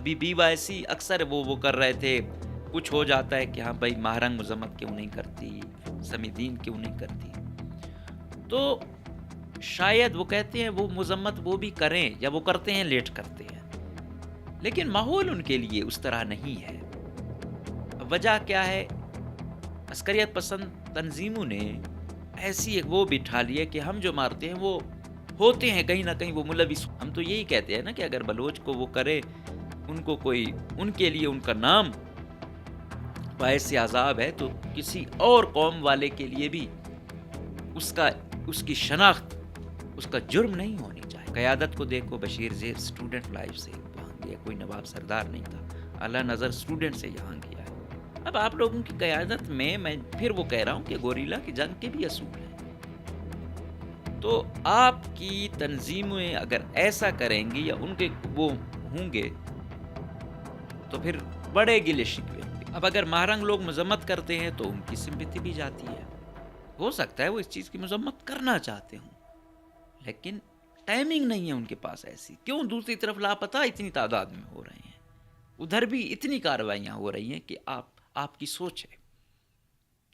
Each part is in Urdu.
ابھی BYC اکثر وہ کر رہے تھے، کچھ ہو جاتا ہے کہ ہاں بھائی ماہرنگ مذمت کیوں نہیں کرتی، سمیدین کیوں نہیں کرتی، تو شاید وہ کہتے ہیں وہ مذمت وہ بھی کریں یا وہ کرتے ہیں لیٹ کرتے ہیں، لیکن ماحول ان کے لیے اس طرح نہیں ہے۔ وجہ کیا ہے؟ عسکریت پسند تنظیموں نے ایسی ایک وہ بٹھا لی ہے کہ ہم جو مارتے ہیں وہ ہوتے ہیں کہیں نہ کہیں وہ ملوث۔ ہم تو یہی کہتے ہیں نا کہ اگر بلوچ کو وہ کرے، ان کو کوئی ان کے لیے ان کا نام باعث عذاب ہے، تو کسی اور قوم والے کے لیے بھی اس کی شناخت، اس کا جرم نہیں ہونی چاہیے۔ قیادت کو دیکھو، بشیر زیب اسٹوڈنٹ لائف سے یہاں گیا، کوئی نواب سردار نہیں تھا، اعلیٰ نظر اسٹوڈنٹ سے یہاں گیا ہے۔ اب آپ لوگوں کی قیادت میں پھر وہ کہہ رہا ہوں کہ گوریلا کی جنگ کے بھی اصول ہیں، تو آپ کی تنظیمیں اگر ایسا کریں گی یا ان کے وہ ہوں گے تو پھر بڑے گلے شکوے ہوں گے۔ اب اگر ماہرنگ لوگ مذمت کرتے ہیں تو ان کی سمپیتی بھی جاتی ہے، ہو سکتا ہے وہ اس چیز کی مذمت کرنا چاہتے ہوں لیکن ٹائمنگ نہیں ہے ان کے پاس ایسی۔ کیوں دوسری طرف لاپتہ اتنی تعداد میں ہو رہے ہیں، ادھر بھی اتنی کارروائیاں ہو رہی ہیں کہ آپ کی سوچ ہے،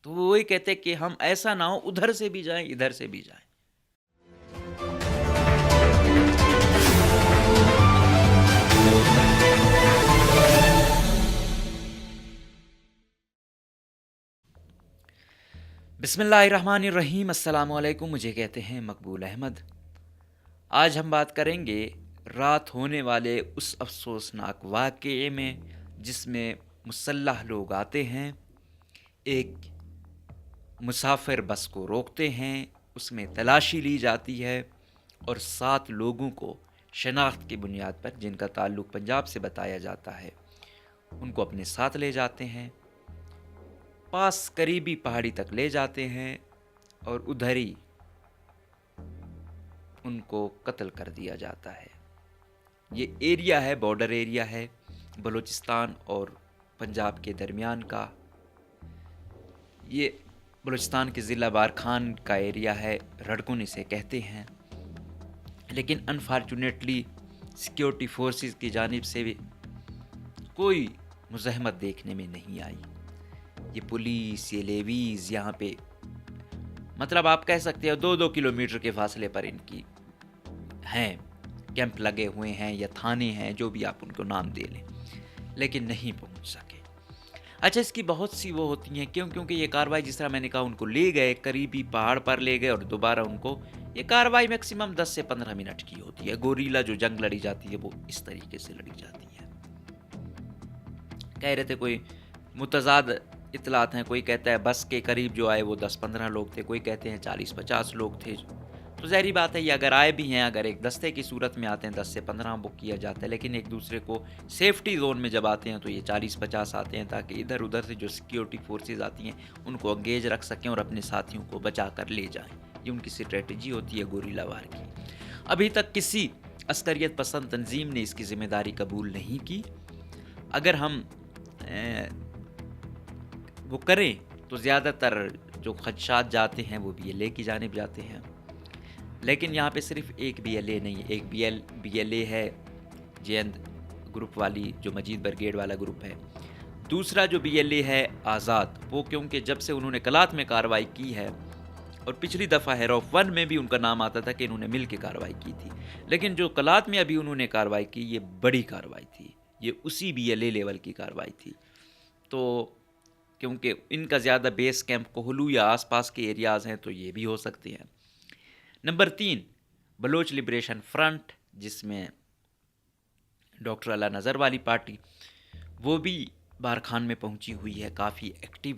تو وہ وہی کہتے کہ ہم ایسا نہ ہو ادھر سے بھی جائیں ادھر سے بھی جائیں۔ بسم اللہ الرحمن الرحیم، السلام علیکم، مجھے کہتے ہیں مقبول احمد۔ آج ہم بات کریں گے رات ہونے والے اس افسوسناک واقعے میں جس میں مسلح لوگ آتے ہیں، ایک مسافر بس کو روکتے ہیں، اس میں تلاشی لی جاتی ہے اور 7 لوگوں کو شناخت کی بنیاد پر، جن کا تعلق پنجاب سے بتایا جاتا ہے، ان کو اپنے ساتھ لے جاتے ہیں، پاس قریبی پہاڑی تک لے جاتے ہیں اور ادھر ہی ان کو قتل کر دیا جاتا ہے۔ یہ ایریا ہے، بارڈر ایریا ہے بلوچستان اور پنجاب کے درمیان کا، یہ بلوچستان کے ضلع بارکھان کا ایریا ہے، رڑکن اسے کہتے ہیں، لیکن انفارچونیٹلی سیکیورٹی فورسز کی جانب سے بھی کوئی مزاحمت دیکھنے میں نہیں آئی۔ یہ پولیس، یہ لیویز یہاں پہ مطلب آپ کہہ سکتے ہو 2-2 کلومیٹر کے فاصلے پر ان کی ہیں، کیمپ لگے ہوئے ہیں یا تھانے ہیں، جو بھی آپ ان کو نام دے لیں، لیکن نہیں پہنچ سکے۔ اچھا، اس کی بہت سی وہ ہوتی ہیں کیونکہ یہ کارروائی جس طرح میں نے کہا ان کو لے گئے، قریبی پہاڑ پر لے گئے اور دوبارہ ان کو، یہ کارروائی میکسیمم 10 سے 15 منٹ کی ہوتی ہے۔ گوریلا جو جنگ لڑی جاتی ہے وہ اس طریقے سے لڑی جاتی ہے۔ کہہ رہے تھے کوئی متضاد اطلاعات ہیں، کوئی کہتا ہے بس کے قریب جو آئے وہ 10-15 لوگ تھے، کوئی کہتے ہیں 40-50 لوگ تھے، تو ظاہری بات ہے یہ اگر آئے بھی ہیں، اگر ایک دستے کی صورت میں آتے ہیں 10 سے 15 بک کیا جاتا ہے، لیکن ایک دوسرے کو سیفٹی زون میں جب آتے ہیں تو یہ 40-50 آتے ہیں تاکہ ادھر ادھر سے جو سیکیورٹی فورسز آتی ہیں ان کو انگیج رکھ سکیں اور اپنے ساتھیوں کو بچا کر لے جائیں۔ یہ ان کی اسٹریٹجی ہوتی ہے گوریلا وار کی۔ ابھی تک کسی عسکریت پسند تنظیم نے اس کی ذمہ داری قبول نہیں کی۔ اگر ہم وہ کریں تو زیادہ تر جو خدشات جاتے ہیں وہ BLA کی جانب جاتے ہیں، لیکن یہاں پہ صرف ایک BLA نہیں، ایک BLA ہے جیند گروپ والی جو مجید برگیڈ والا گروپ ہے، دوسرا جو BLA ہے آزاد، وہ کیونکہ جب سے انہوں نے کلات میں کارروائی کی ہے اور پچھلی دفعہ ہیروف 1 میں بھی ان کا نام آتا تھا کہ انہوں نے مل کے کارروائی کی تھی، لیکن جو کلات میں ابھی انہوں نے کارروائی کی یہ بڑی کارروائی تھی، یہ اسی BLA لیول کی کارروائی تھی، تو کیونکہ ان کا زیادہ بیس کیمپ کوہلو یا آس پاس کے ایریاز ہیں تو یہ بھی ہو سکتے ہیں۔ نمبر 3 بلوچ لبریشن فرنٹ، جس میں ڈاکٹر اعلیٰ نظر والی پارٹی، وہ بھی بارکھان میں پہنچی ہوئی ہے، کافی ایکٹیو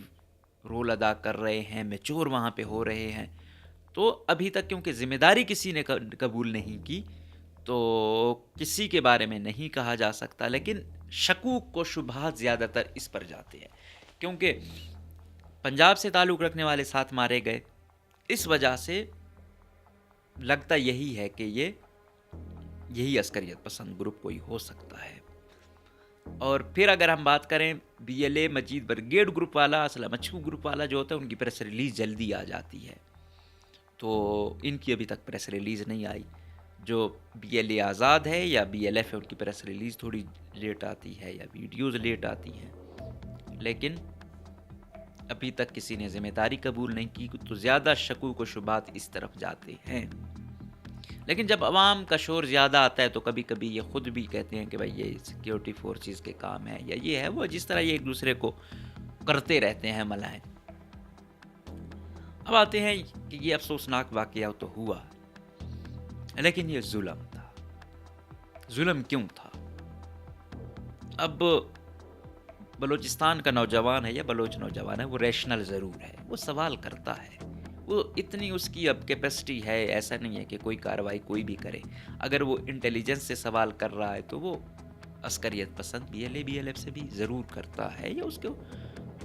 رول ادا کر رہے ہیں، میچور وہاں پہ ہو رہے ہیں، تو ابھی تک کیونکہ ذمہ داری کسی نے قبول نہیں کی تو کسی کے بارے میں نہیں کہا جا سکتا، لیکن شکوک و شبہات زیادہ تر اس پر جاتے ہیں کیونکہ پنجاب سے تعلق رکھنے والے 7 مارے گئے، اس وجہ سے لگتا یہی ہے کہ یہی عسکریت پسند گروپ کوئی ہو سکتا ہے۔ اور پھر اگر ہم بات کریں BLA مجید برگیڈ گروپ والا، اسلم اچھو گروپ والا جو ہوتا ہے، ان کی پریس ریلیز جلدی آ جاتی ہے، تو ان کی ابھی تک پریس ریلیز نہیں آئی۔ جو بی ایل اے آزاد ہے یا بی ایل ایف ہے، ان کی پریس ریلیز تھوڑی لیٹ آتی ہے یا ویڈیوز لیٹ آتی ہیں، لیکن ابھی تک کسی نے ذمہ داری قبول نہیں کی، تو زیادہ شکوک و شبہات اس طرف جاتے ہیں۔ لیکن جب عوام کا شور زیادہ آتا ہے تو کبھی کبھی یہ خود بھی کہتے ہیں کہ بھائی یہ سیکیورٹی فورسز کے کام ہے یا یہ ہے وہ، جس طرح یہ ایک دوسرے کو کرتے رہتے ہیں ملائن۔ اب آتے ہیں کہ یہ افسوسناک واقعہ تو ہوا، لیکن یہ ظلم تھا۔ ظلم کیوں تھا؟ اب بلوچستان کا نوجوان ہے یا بلوچ نوجوان ہے، وہ ریشنل ضرور ہے، وہ سوال کرتا ہے، وہ اتنی اس کی اب کیپیسٹی ہے، ایسا نہیں ہے کہ کوئی کارروائی کوئی بھی کرے۔ اگر وہ انٹیلیجنس سے سوال کر رہا ہے تو وہ عسکریت پسند بی ایل ایف سے بھی ضرور کرتا ہے، یا اس کو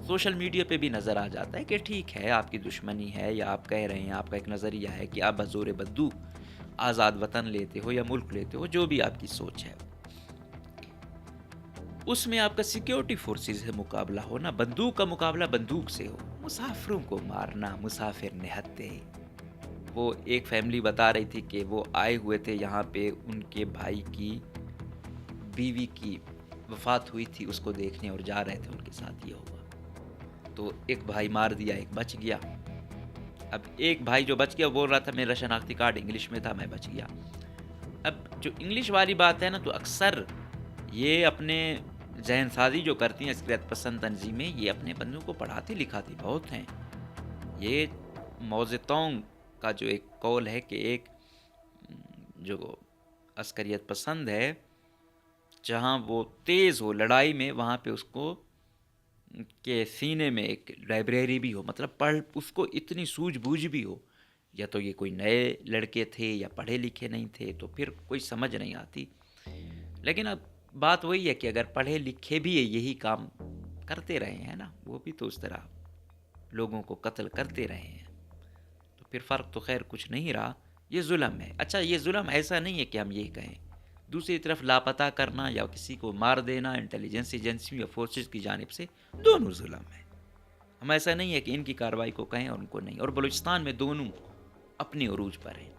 سوشل میڈیا پہ بھی نظر آ جاتا ہے کہ ٹھیک ہے آپ کی دشمنی ہے، یا آپ کہہ رہے ہیں، آپ کا ایک نظریہ ہے کہ آپ بزور بدو آزاد وطن لیتے ہو یا ملک لیتے ہو، جو بھی آپ کی سوچ ہے، اس میں آپ کا سیکیورٹی فورسز سے مقابلہ ہو نا، بندوق کا مقابلہ بندوق سے ہو، مسافروں کو مارنا، مسافر نہتے۔ وہ ایک فیملی بتا رہی تھی کہ وہ آئے ہوئے تھے یہاں پہ، ان کے بھائی کی بیوی کی وفات ہوئی تھی، اس کو دیکھنے اور جا رہے تھے، ان کے ساتھ یہ ہوا، تو ایک بھائی مار دیا، ایک بچ گیا۔ اب ایک بھائی جو بچ گیا بول رہا تھا میرا شناختی کارڈ انگلش میں تھا، میں بچ گیا۔ اب جو انگلش والی بات ہے نا، تو اکثر یہ اپنے ذہن سازی جو کرتی ہیں عسکریت پسند تنظیمیں، یہ اپنے بندوں کو پڑھاتی لکھاتی بہت ہیں۔ یہ موزتونگ کا جو ایک قول ہے کہ ایک جو عسکریت پسند ہے، جہاں وہ تیز ہو لڑائی میں، وہاں پہ اس کو کہ سینے میں ایک لائبریری بھی ہو، مطلب پڑھ اس کو اتنی سوجھ بوجھ بھی ہو، یا تو یہ کوئی نئے لڑکے تھے یا پڑھے لکھے نہیں تھے، تو پھر کوئی سمجھ نہیں آتی۔ لیکن اب بات وہی ہے کہ اگر پڑھے لکھے بھی یہی کام کرتے رہے ہیں نا، وہ بھی تو اس طرح لوگوں کو قتل کرتے رہے ہیں، تو پھر فرق تو خیر کچھ نہیں رہا۔ یہ ظلم ہے۔ اچھا، یہ ظلم ایسا نہیں ہے کہ ہم یہ کہیں، دوسری طرف لاپتہ کرنا یا کسی کو مار دینا انٹیلیجنس ایجنسی یا فورسز کی جانب سے، دونوں ظلم ہے۔ ہم ایسا نہیں ہے کہ ان کی کارروائی کو کہیں اور ان کو نہیں، اور بلوچستان میں دونوں اپنی عروج پر ہیں۔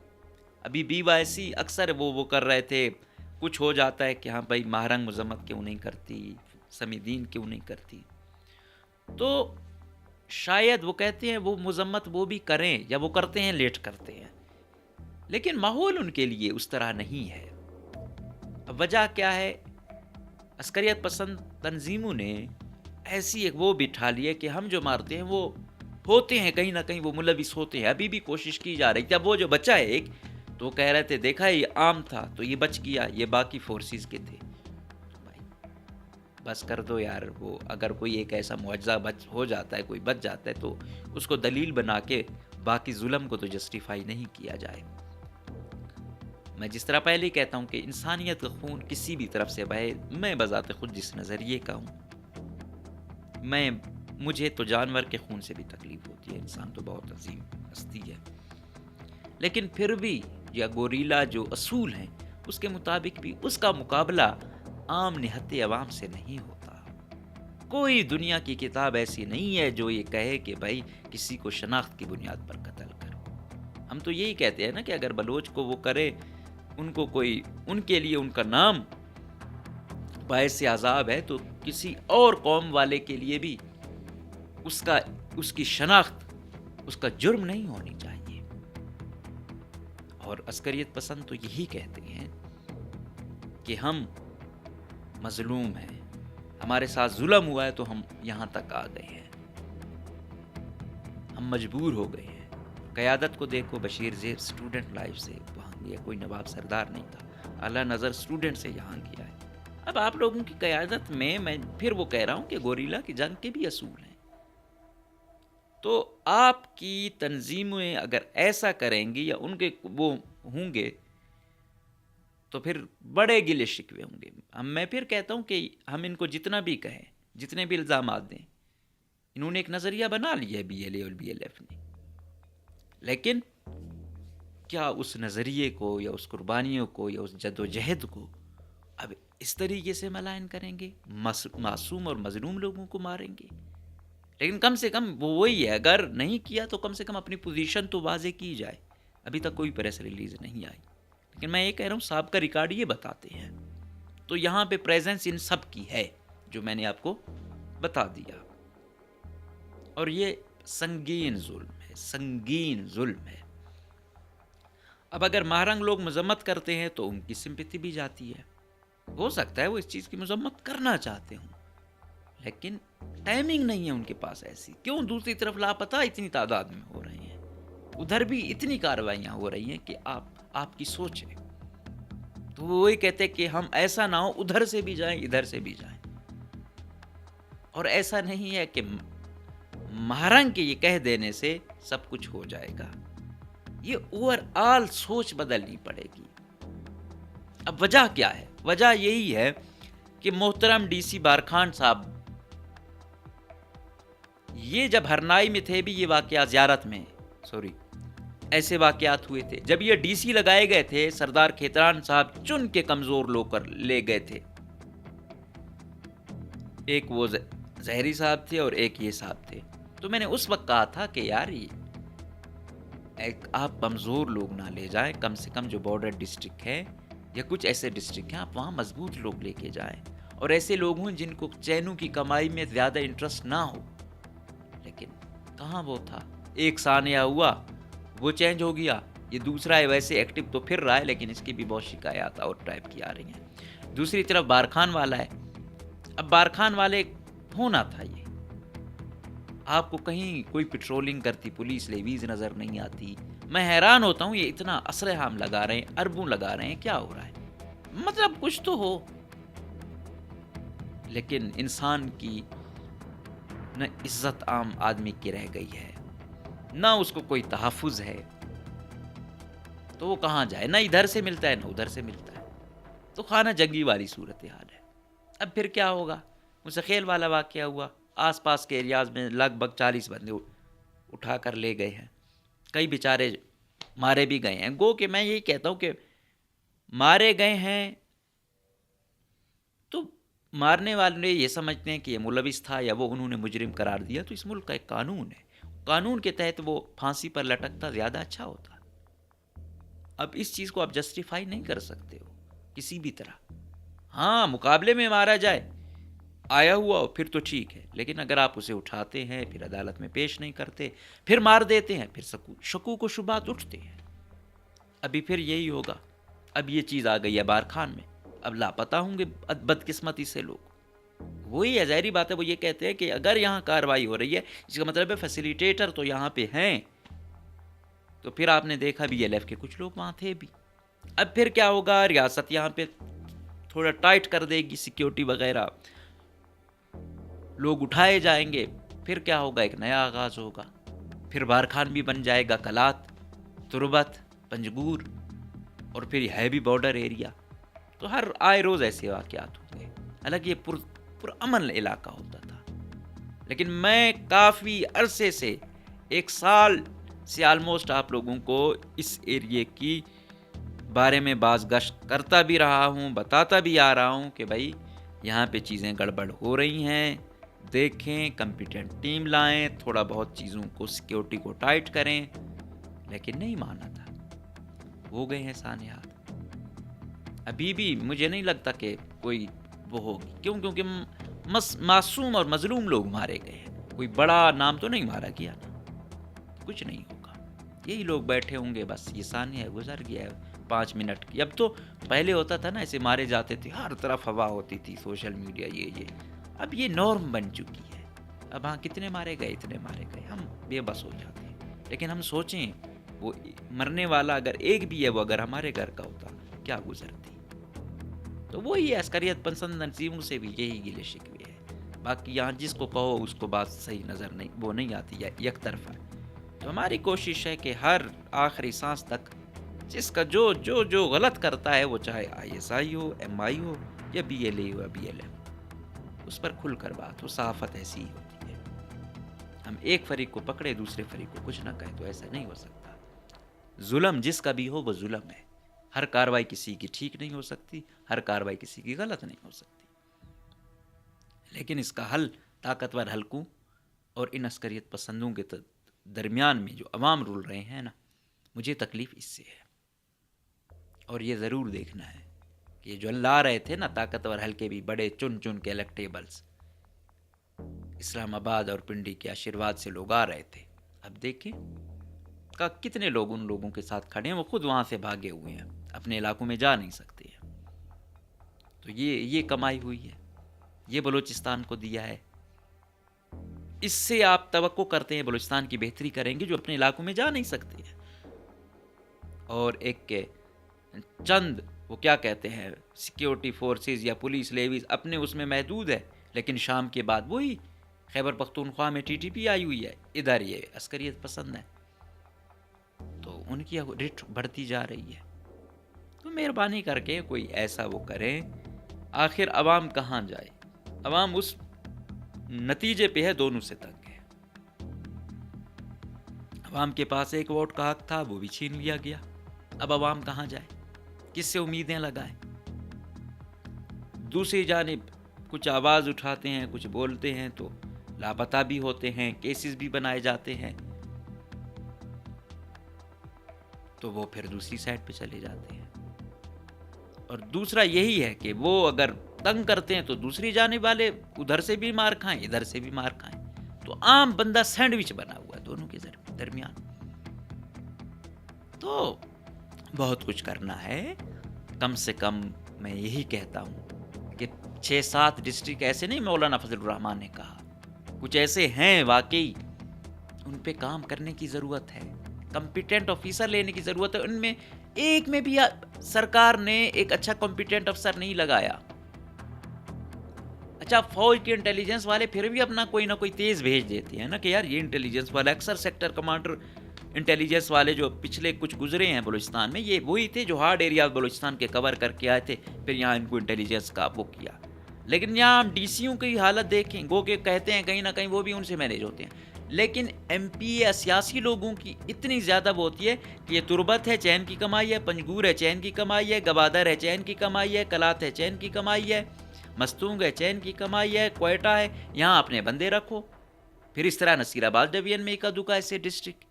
ابھی بی وائی سی اکثر وہ کر رہے تھے، کچھ ہو جاتا ہے کہ ہاں بھائی مہرنگ مذمت کیوں نہیں کرتی، سمیدین کیوں نہیں کرتی، تو شاید وہ کہتے ہیں وہ مذمت وہ بھی کریں، یا وہ کرتے ہیں لیٹ کرتے ہیں، لیکن ماحول ان کے لیے اس طرح نہیں ہے۔ اب وجہ کیا ہے؟ عسکریت پسند تنظیموں نے ایسی ایک وہ بٹھا لی ہے کہ ہم جو مارتے ہیں وہ ہوتے ہیں کہیں نہ کہیں وہ ملوث ہوتے ہیں۔ ابھی بھی کوشش کی جا رہی تھی، اب وہ جو بچہ ہے ایک، تو کہہ رہے تھے دیکھا یہ عام تھا تو یہ بچ گیا، یہ باقی فورسز کے تھے۔ بھائی بس کر دو یار، وہ اگر کوئی ایک ایسا معجزہ ہو جاتا ہے، کوئی بچ جاتا ہے، تو اس کو دلیل بنا کے باقی ظلم کو تو جسٹیفائی نہیں کیا جائے۔ میں جس طرح پہلے ہی کہتا ہوں کہ انسانیت کا خون کسی بھی طرف سے بہے، میں بذات خود جس نظریے کا ہوں، مجھے تو جانور کے خون سے بھی تکلیف ہوتی ہے، انسان تو بہت عظیم ہستی ہے، لیکن پھر بھی یا گوریلا جو اصول ہیں اس کے مطابق بھی اس کا مقابلہ عام نہتے عوام سے نہیں ہوتا۔ کوئی دنیا کی کتاب ایسی نہیں ہے جو یہ کہے کہ بھائی کسی کو شناخت کی بنیاد پر قتل کرو۔ ہم تو یہی کہتے ہیں نا کہ اگر بلوچ کو وہ کرے، ان کو کوئی ان کے لیے ان کا نام باعث عذاب ہے، تو کسی اور قوم والے کے لیے بھی اس کی شناخت اس کا جرم نہیں ہونی چاہیے۔ اور عسکریت پسند تو یہی کہتے ہیں کہ ہم مظلوم ہیں، ہمارے ساتھ ظلم ہوا ہے تو ہم یہاں تک آ گئے ہیں، ہم مجبور ہو گئے ہیں۔ قیادت کو دیکھو، بشیر زیب اسٹوڈنٹ لائف سے وہاں گیا، کوئی نواب سردار نہیں تھا، اعلیٰ نظر اسٹوڈنٹ سے یہاں گیا ہے۔ اب آپ لوگوں کی قیادت میں پھر وہ کہہ رہا ہوں کہ گوریلا کی جنگ کے بھی اصول ہیں، تو آپ کی تنظیمیں اگر ایسا کریں گی یا ان کے وہ ہوں گے تو پھر بڑے گلے شکوے ہوں گے۔ میں پھر کہتا ہوں کہ ہم ان کو جتنا بھی کہیں، جتنے بھی الزامات دیں، انہوں نے ایک نظریہ بنا لیا ہے بی ایل اے اور بی ایل ایف نے، لیکن کیا اس نظریے کو یا اس قربانیوں کو یا اس جد و جہد کو اب اس طریقے سے ملائن کریں گے؟ معصوم اور مظلوم لوگوں کو ماریں گے؟ لیکن کم سے کم وہ وہی ہے، اگر نہیں کیا تو کم سے کم اپنی پوزیشن تو واضح کی جائے۔ ابھی تک کوئی پریس ریلیز نہیں آئی، لیکن میں یہ کہہ رہا ہوں صاحب کا ریکارڈ یہ بتاتے ہیں. تو یہاں پہ پریزنس ان سب کی ہے جو میں نے آپ کو بتا دیا. اور یہ سنگین ظلم ہے، سنگین ظلم ہے. اب اگر مہرنگ لوگ مذمت کرتے ہیں تو ان کی سمپیتھی بھی جاتی ہے. ہو سکتا ہے وہ اس چیز کی مذمت کرنا چاہتے ہوں، لیکن ٹائمنگ نہیں ہے ان کے پاس ایسی. کیوں دوسری طرف لاپتہ اتنی تعداد میں ہو رہے ہیں، ادھر بھی اتنی کارروائیاں ہو رہی ہیں کہ آپ کی سوچ ہے. تو وہ وہی کہتے کہ ہم ایسا نہ ہو ادھر سے بھی جائیں ادھر سے بھی جائیں. اور ایسا نہیں ہے کہ مہرنگ کے یہ کہہ دینے سے سب کچھ ہو جائے گا. یہ اوور آل سوچ بدلنی پڑے گی. اب وجہ کیا ہے؟ وجہ یہی ہے کہ محترم ڈی سی بارکھان صاحب یہ جب ہرنائی میں تھے بھی یہ واقعات زیارت میں ایسے واقعات ہوئے تھے. جب یہ ڈی سی لگائے گئے تھے سردار کھیتران صاحب چن کے کمزور لوگ کر لے گئے تھے. ایک وہ زہری صاحب تھے اور ایک یہ صاحب تھے. تو میں نے اس وقت کہا تھا کہ یار آپ کمزور لوگ نہ لے جائیں، کم سے کم جو بارڈر ڈسٹرکٹ ہے یا کچھ ایسے ڈسٹرکٹ ہیں آپ وہاں مضبوط لوگ لے کے جائیں، اور ایسے لوگ ہوں جن کو چینوں کی کمائی میں زیادہ انٹرسٹ نہ ہو. لیکن کہاں وہ تھا. ایک سانیہ ہوا وہ چینج ہو گیا، یہ دوسرا ہے ویسے ایکٹیو تو پھر رہا ہے لیکن اس کی بھی بہت شکایات اور ٹائپ کی آ رہی ہیں. دوسری طرف بارکھان والا ہے. اب بارکھان والے ہونا تھا یہ. آپ کو کہیں کوئی پیٹرولنگ کرتی پولیس لیویز نظر نہیں آتی. میں حیران ہوتا ہوں یہ اتنا اسلحہ ہم لگا رہے ہیں، اربوں لگا رہے ہیں، کیا ہو رہا ہے؟ مطلب کچھ تو ہو. لیکن انسان کی نہ عزت عام آدمی کی رہ گئی ہے، نہ اس کو کوئی تحفظ ہے. تو وہ کہاں جائے؟ نہ ادھر سے ملتا ہے نہ ادھر سے ملتا ہے. تو خانہ جنگی والی صورتحال ہے. اب پھر کیا ہوگا؟ مسخیل والا واقعہ ہوا، آس پاس کے ایریاز میں لگ بھگ 40 بندے اٹھا کر لے گئے ہیں. کئی بیچارے مارے بھی گئے ہیں. گو کہ میں یہی کہتا ہوں کہ مارے گئے ہیں تو مارنے والے یہ سمجھتے ہیں کہ یہ ملوث تھا یا وہ انہوں نے مجرم قرار دیا. تو اس ملک کا ایک قانون ہے، قانون کے تحت وہ پھانسی پر لٹکتا زیادہ اچھا ہوتا. اب اس چیز کو آپ جسٹیفائی نہیں کر سکتے ہو کسی بھی طرح. ہاں مقابلے میں مارا جائے آیا ہوا ہو پھر تو ٹھیک ہے، لیکن اگر آپ اسے اٹھاتے ہیں پھر عدالت میں پیش نہیں کرتے پھر مار دیتے ہیں، پھر شکوک و شبہات اٹھتے ہیں. ابھی پھر یہی ہوگا. اب یہ چیز آ گئی ہے بارکھان میں، اب لاپتہ ہوں گے بدقسمتی سے لوگ. وہی ہے، ظاہری بات ہے. وہ یہ کہتے ہیں کہ اگر یہاں کارروائی ہو رہی ہے اس کا مطلب ہے فیسیلیٹیٹر تو یہاں پہ ہیں. تو پھر آپ نے دیکھا بھی ایل ایف کے کچھ لوگ وہاں تھے بھی. اب پھر کیا ہوگا؟ ریاست یہاں پہ تھوڑا ٹائٹ کر دے گی سیکیورٹی وغیرہ، لوگ اٹھائے جائیں گے. پھر کیا ہوگا؟ ایک نیا آغاز ہوگا. پھر بارکھان بھی بن جائے گا کلات، تربت، پنجگور، اور پھر ہے بھی بارڈر ایریا. تو ہر آئے روز ایسے واقعات ہوں گے. حالانکہ یہ پرامن علاقہ ہوتا تھا. لیکن میں کافی عرصے سے 1 سال سے آلموسٹ آپ لوگوں کو اس ایریے کی بارے میں باز گشت کرتا بھی رہا ہوں، بتاتا بھی آ رہا ہوں کہ بھائی یہاں پہ چیزیں گڑبڑ ہو رہی ہیں، دیکھیں، کمپیٹنٹ ٹیم لائیں، تھوڑا بہت چیزوں کو سیکیورٹی کو ٹائٹ کریں. لیکن نہیں مانا تھا. ہو گئے ہیں سانحات. ابھی بھی مجھے نہیں لگتا کہ کوئی وہ ہوگی. کیونکہ معصوم اور مظلوم لوگ مارے گئے ہیں. کوئی بڑا نام تو نہیں مارا گیا نا. کچھ نہیں ہوگا. یہی لوگ بیٹھے ہوں گے بس یہ سانحہ گزر گیا ہے 5 منٹ کی. اب تو پہلے ہوتا تھا نا ایسے مارے جاتے تھے، ہر طرف ہوا ہوتی تھی، سوشل میڈیا یہ. اب یہ نارم بن چکی ہے. اب ہاں کتنے مارے گئے اتنے مارے گئے، ہم بے بس ہو جاتے ہیں. لیکن ہم سوچیں وہ مرنے والا اگر ایک بھی ہے وہ اگر ہمارے گھر کا ہوتا کیا گزرتی. تو وہی عسکریت پسند تنظیموں سے بھی یہی گلے شکوے ہے. باقی یہاں جس کو کہو اس کو بات صحیح نظر نہیں آتی ہے، یک طرفہ. تو ہماری کوشش ہے کہ ہر آخری سانس تک جس کا جو غلط کرتا ہے، وہ چاہے ISI ہو، MI ہو یا BLA ہو یا BLM، اس پر کھل کر بات ہو. صحافت ایسی ہی ہوتی ہے. ہم ایک فریق کو پکڑے دوسرے فریق کو کچھ نہ کہے تو ایسا نہیں ہو سکتا. ظلم جس کا بھی ہو وہ ظلم ہے. ہر کاروائی کسی کی ٹھیک نہیں ہو سکتی، ہر کاروائی کسی کی غلط نہیں ہو سکتی. لیکن اس کا حل طاقتور حلقوں اور ان عسکریت پسندوں کے درمیان میں جو عوام رول رہے ہیں نا، مجھے تکلیف اس سے ہے. اور یہ ضرور دیکھنا ہے کہ جو لا رہے تھے نا طاقتور حلقے بھی بڑے چن چن کے الیکٹیبلز، اسلام آباد اور پنڈی کے آشیرواد سے لوگ آ رہے تھے، اب دیکھیں کتنے لوگ ان لوگوں کے ساتھ کھڑے ہیں، وہ خود وہاں سے بھاگے ہوئے ہیں، اپنے علاقوں میں جا نہیں سکتے ہیں۔ تو یہ کمائی ہوئی ہے، یہ بلوچستان کو دیا ہے۔ اس سے آپ توقع کرتے ہیں بلوچستان کی بہتری کریں گے جو اپنے علاقوں میں جا نہیں سکتے ہیں۔ اور ایک چند وہ کیا کہتے ہیں سیکیورٹی فورسز یا پولیس لیویز اپنے اس میں محدود ہے، لیکن شام کے بعد وہی خیبر پختونخوا میں ٹی ٹی پی آئی ہوئی ہے، ادھر یہ عسکریت پسند ہے، تو ان کی ریٹ بڑھتی جا رہی ہے۔ تو مہربانی کر کے کوئی ایسا وہ کریں، آخر عوام کہاں جائے؟ عوام اس نتیجے پہ ہے، دونوں سے تنگ ہے۔ عوام کے پاس ایک ووٹ کا حق تھا، وہ بھی چھین لیا گیا، اب عوام کہاں جائے؟ کس سے امیدیں لگائیں؟ دوسری جانب کچھ آواز اٹھاتے ہیں، کچھ بولتے ہیں تو لاپتہ بھی ہوتے ہیں، کیسز بھی بنائے جاتے ہیں، تو وہ پھر دوسری سائڈ پہ چلے جاتے ہیں۔ اور دوسرا یہی ہے کہ وہ اگر تنگ کرتے ہیں تو دوسری جانب والے ادھر سے بھی مار کھائیں، ادھر سے بھی مار کھائیں، تو عام بندہ سینڈوچ بنا ہوا ہے دونوں کے درمیان۔ تو بہت کچھ کرنا ہے، کم سے کم میں یہی کہتا ہوں کہ 6-7 ڈسٹرکٹ ایسے نہیں، مولانا فضل الرحمان نے کہا کچھ ایسے ہیں واقعی، ان پہ کام کرنے کی ضرورت ہے، کمپیٹنٹ آفیسر لینے کی ضرورت ہے۔ ان میں ایک میں بھی سرکار نے ایک اچھا کمپیٹنٹ افسر نہیں لگایا۔ اچھا فوج کے انٹیلیجنس والے پھر بھی اپنا کوئی نہ کوئی تیز بھیج دیتے ہیں نا کہ یار یہ انٹیلیجنس والا، اکثر سیکٹر کمانڈر انٹیلیجنس والے جو پچھلے کچھ گزرے ہیں بلوچستان میں، یہ وہی تھے جو ہارڈ ایریا بلوچستان کے کور کر کے آئے تھے، پھر یہاں ان کو انٹیلیجنس کا وہ کیا۔ لیکن یہاں ہم ڈی سیوں کی حالت دیکھیں، گو کہ کہتے ہیں کہیں نہ کہیں وہ بھی ان سے مینیج ہوتے ہیں، لیکن ایم پی یا سیاسی لوگوں کی اتنی زیادہ وہ ہوتی ہے کہ یہ تربت ہے چین کی کمائی ہے، پنجگور ہے چین کی کمائی ہے، گوادر ہے چین کی کمائی ہے، کلات ہے چین کی کمائی ہے، مستونگ ہے چین کی کمائی ہے، کوئٹہ ہے، یہاں اپنے بندے رکھو۔ پھر اس طرح نصیر آباد ڈویژن میں اکا دکا ایسے ڈسٹرکٹ،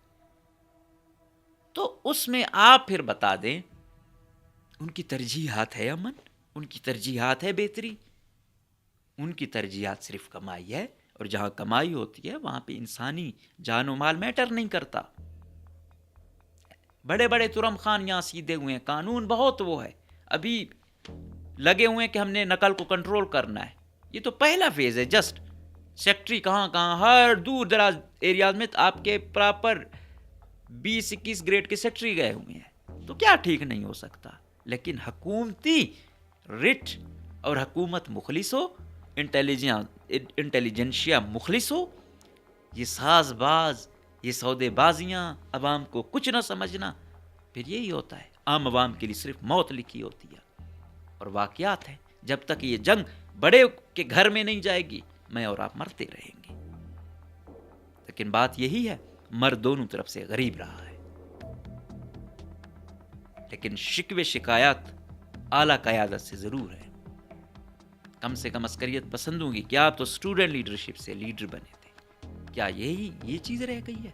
تو اس میں آپ پھر بتا دیں ان کی ترجیحات ہے امن، ان کی ترجیحات ہے بہتری، ان کی ترجیحات صرف کمائی ہے، اور جہاں کمائی ہوتی ہے وہاں پہ انسانی جان و مال میٹر نہیں کرتا۔ بڑے بڑے ترم خان یہاں سیدھے ہوئے ہیں، قانون بہت وہ ہے، ابھی لگے ہوئے ہیں کہ ہم نے نقل کو کنٹرول کرنا ہے، یہ تو پہلا فیز ہے جسٹ۔ سیکٹری کہاں کہاں ہر دور دراز ایریاز میں آپ کے پراپر 20-21 گریڈ کے سیکٹری گئے ہوئے ہیں، تو کیا ٹھیک نہیں ہو سکتا؟ لیکن حکومتی رٹ اور حکومت مخلص ہو، انٹیلیجنشیا مخلص ہو، یہ ساز باز، یہ سودے بازیاں، عوام کو کچھ نہ سمجھنا، پھر یہی ہوتا ہے، عام عوام کے لیے صرف موت لکھی ہوتی ہے۔ اور واقعات ہیں، جب تک یہ جنگ بڑے کے گھر میں نہیں جائے گی میں اور آپ مرتے رہیں گے۔ لیکن بات یہی ہے، مرد دونوں طرف سے غریب رہا ہے، لیکن شکوے شکایات اعلیٰ قیادت سے ضرور ہے، کم سے کم عسکریت پسندوں گی کہ آپ تو اسٹوڈنٹ لیڈرشپ سے لیڈر بنے تھے، کیا یہ چیز رہ گئی ہے؟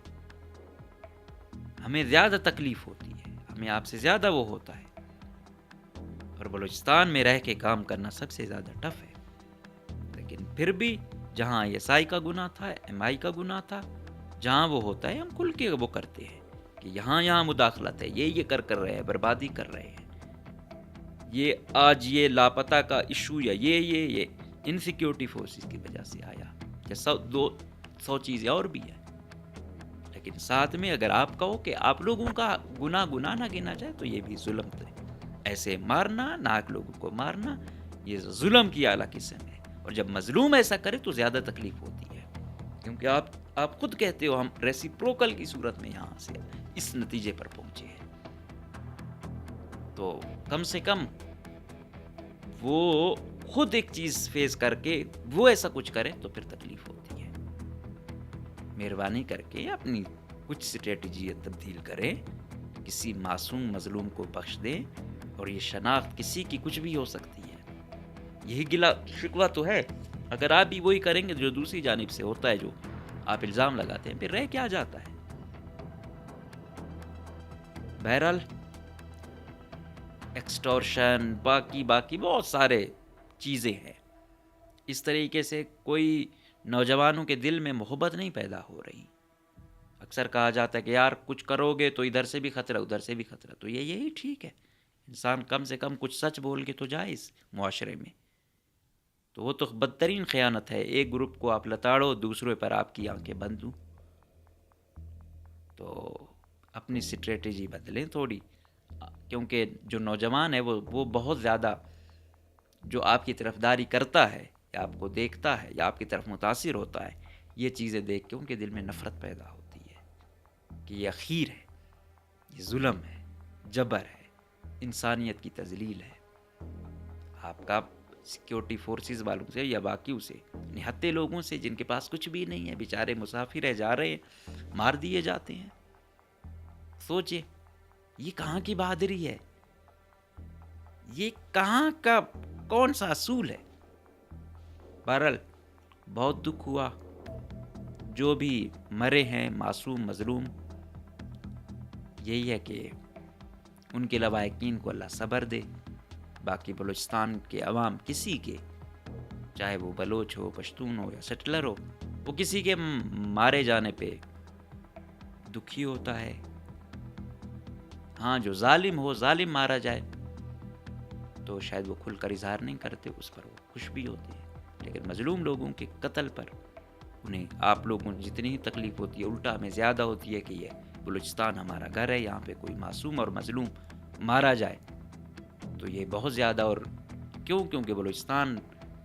ہمیں زیادہ تکلیف ہوتی ہے، ہمیں آپ سے زیادہ وہ ہوتا ہے، اور بلوچستان میں رہ کے کام کرنا سب سے زیادہ ٹف ہے۔ لیکن پھر بھی جہاں ایس آئی کا گناہ تھا، ایم آئی کا گناہ تھا، جہاں وہ ہوتا ہے ہم کھل کے وہ کرتے ہیں کہ یہاں مداخلت ہے، یہ کر رہے ہیں، بربادی کر رہے ہیں، یہ آج یہ لاپتہ کا ایشو یا یہ انسیکیورٹی فورسز کی وجہ سے آیا، کہ 100 چیزیں اور بھی ہیں۔ لیکن ساتھ میں اگر آپ کہو کہ آپ لوگوں کا گناہ نہ گنا جائے تو یہ بھی ظلم ہے، ایسے مارنا، ناک لوگوں کو مارنا، یہ ظلم کی اعلیٰ قسم ہے، اور جب مظلوم ایسا کرے تو زیادہ تکلیف ہوتی ہے، کیونکہ آپ خود کہتے ہو ہم ریسیپروکل کی صورت میں یہاں سے اس نتیجے پر پہنچے ہیں، تو کم سے کم وہ خود ایک چیز فیس کر کے وہ ایسا کچھ کرے تو پھر تکلیف ہوتی ہے۔ مہربانی کر کے اپنی کچھ اسٹریٹجی تبدیل کریں، کسی معصوم مظلوم کو بخش دیں، اور یہ شناخت کسی کی کچھ بھی ہو سکتی ہے، یہی گلا شکوہ تو ہے، اگر آپ بھی وہی کریں گے جو دوسری جانب سے ہوتا ہے، جو آپ الزام لگاتے ہیں، پھر رہ کیا جاتا ہے؟ بہرحال ایکسٹورشن، باقی بہت سارے چیزیں ہیں. اس طریقے سے کوئی نوجوانوں کے دل میں محبت نہیں پیدا ہو رہی. اکثر کہا جاتا ہے کہ یار کچھ کرو گے تو ادھر سے بھی خطرہ ادھر سے بھی خطرہ. تو یہی ٹھیک ہے، انسان کم سے کم کچھ سچ بول کے تو جائے اس معاشرے میں. تو وہ تو بدترین خیانت ہے، ایک گروپ کو آپ لتاڑو، دوسرے پر آپ کی آنکھیں بند ہوں. تو اپنی اسٹریٹجی بدلیں تھوڑی، کیونکہ جو نوجوان ہے وہ بہت زیادہ جو آپ کی طرفداری کرتا ہے یا آپ کو دیکھتا ہے یا آپ کی طرف متاثر ہوتا ہے، یہ چیزیں دیکھ کے ان کے دل میں نفرت پیدا ہوتی ہے کہ یہ اخیر ہے، یہ ظلم ہے، جبر ہے، انسانیت کی تذلیل ہے. آپ کا سیکیورٹی فورسز والوں سے یا باقیوں سے، نہتے لوگوں سے جن کے پاس کچھ بھی نہیں ہے، بیچارے مسافر ہے، جا رہے ہیں، مار دیے جاتے ہیں. سوچئے یہ کہاں کی بہادری ہے، یہ کہاں کا کون سا اصول ہے. بہرحال بہت دکھ ہوا، جو بھی مرے ہیں معصوم مظلوم، یہی ہے کہ ان کے لواحقین کو اللہ صبر دے. باقی بلوچستان کے عوام کسی کے، چاہے وہ بلوچ ہو، پشتون ہو یا سیٹلر ہو، وہ کسی کے مارے جانے پہ دکھی ہوتا ہے. ہاں جو ظالم ہو، ظالم مارا جائے تو شاید وہ کھل کر اظہار نہیں کرتے، اس پر وہ خوش بھی ہوتے ہیں. لیکن مظلوم لوگوں کے قتل پر انہیں آپ لوگوں کو جتنی ہی تکلیف ہوتی ہے، الٹا ہمیں زیادہ ہوتی ہے کہ یہ بلوچستان ہمارا گھر ہے، یہاں پہ کوئی معصوم اور مظلوم مارا جائے تو یہ بہت زیادہ. اور کیونکہ بلوچستان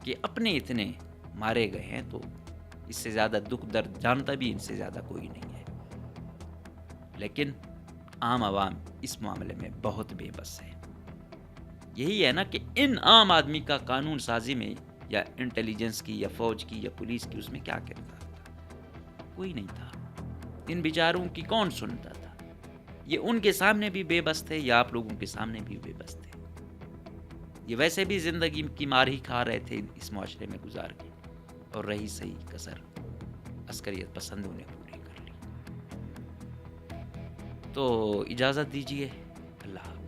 کے اپنے اتنے مارے گئے ہیں تو اس سے زیادہ دکھ درد جانتا بھی ان سے زیادہ کوئی نہیں ہے. لیکن عام عوام اس معاملے میں بہت بے بس ہے. یہی ہے نا کہ ان عام آدمی کا قانون سازی میں یا انٹیلیجنس کی یا فوج کی یا پولیس کی اس میں کیا کردار تھا؟ کوئی نہیں تھا. ان بیچاروں کی کون سنتا تھا؟ یہ ان کے سامنے بھی بے بس تھے یا آپ لوگوں کے سامنے بھی بے بس تھے. یہ ویسے بھی زندگی کی مار ہی کھا رہے تھے اس معاشرے میں گزار کے، اور رہی صحیح کسر عسکریت پسندوں نے پوری کر لی. تو اجازت دیجیے، اللہ حافظ.